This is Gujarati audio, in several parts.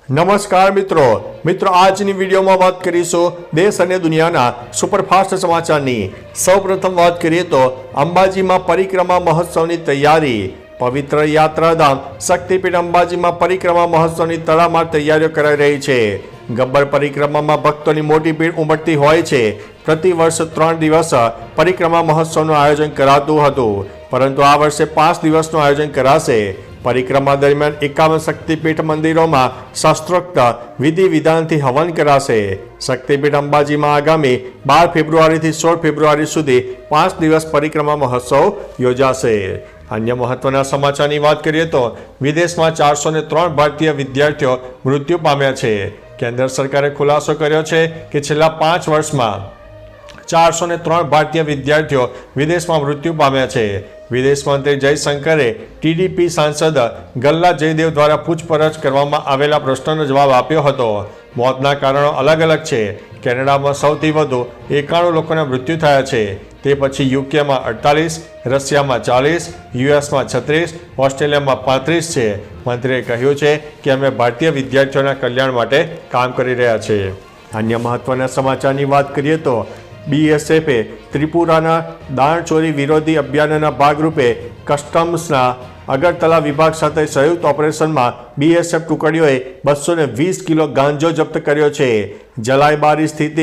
નમસ્કાર મિત્રો આજની વિડીયોમાં વાત કરીશું દેશ અને દુનિયાના સુપરફાસ્ટ સમાચારની। સૌપ્રથમ વાત કરીએ તો અંબાજીમાં પરિક્રમા મહોત્સવની તૈયારી। પવિત્ર યાત્રાધામ શક્તિપીઠ અંબાજીમાં પરિક્રમા મહોત્સવની તડામાર તૈયારીઓ કરાઈ રહી છે। ગબ્બર પરિક્રમામાં ભક્તોની મોટી ભીડ ઉમટતી હોય છે। પ્રતિ વર્ષ 3 દિવસ પરિક્રમા મહોત્સવનું આયોજન કરાતું હતું, પરંતુ આ વર્ષે 5 દિવસનું આયોજન કરાશે। પરિક્રમા દરમિયાન 51 શક્તિપીઠ મંદિરોમાં શાસ્ત્રોક્ત વિધિ વિધાનથી હવન કરાશે। શક્તિપીઠ અંબાજીમાં આગામી 12 ફેબ્રુઆરીથી 16 ફેબ્રુઆરી સુધી 5 દિવસ પરિક્રમા મહોત્સવ યોજાશે। અન્ય મહત્વના સમાચારની વાત કરીએ તો વિદેશમાં 403 ભારતીય વિદ્યાર્થીઓ મૃત્યુ પામ્યા છે। કેન્દ્ર સરકારે ખુલાસો કર્યો છે કે છેલ્લા 5 વર્ષમાં 403 ભારતીય વિદ્યાર્થીઓ વિદેશમાં મૃત્યુ પામ્યા છે। વિદેશ મંત્રી જયશંકરે ટીડીપી સાંસદ ગલ્લા જયદેવ દ્વારા પૂછપરછ કરવામાં આવેલા પ્રશ્નનો જવાબ આપ્યો હતો। મોતના કારણો અલગ અલગ છે। કેનેડામાં સૌથી વધુ 91 લોકોના મૃત્યુ થયા છે। તે પછી યુકેમાં 48, રશિયામાં 40, યુએસમાં 36, ઓસ્ટ્રેલિયામાં 35 છે। મંત્રીએ કહ્યું છે કે અમે ભારતીય વિદ્યાર્થીઓના કલ્યાણ માટે કામ કરી રહ્યા છીએ। અન્ય મહત્વના સમાચારની વાત કરીએ તો બીએસએફે ત્રિપુરાના દાણચોરી વિરોધી અભિયાનના ભાગરૂપે કસ્ટમ્સના અગરતલા વિભાગ સાથે સંયુક્ત ઓપરેશનમાં બીએસએફ ટુકડીઓએ 220 કિલો ગાંજો જપ્ત કર્યો છે। જલાઈબારી સ્થિત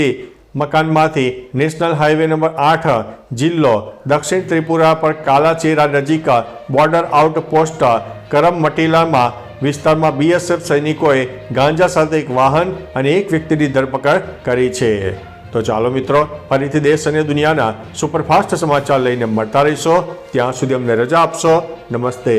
મકાનમાંથી નેશનલ હાઈવે નંબર 8 જિલ્લો દક્ષિણ ત્રિપુરા પર કાલાચેરા નજીક બોર્ડર આઉટપોસ્ટ કરમમટીલામાં વિસ્તારમાં બીએસએફ સૈનિકોએ ગાંજા સાથે એક વાહન અને એક વ્યક્તિની ધરપકડ કરી છે। તો ચાલો મિત્રો, ફરીથી દેશ અને દુનિયાના સુપરફાસ્ટ સમાચાર લઈને મળતા રહીશો। ત્યાં સુધી અમને રજા આપશો। નમસ્તે।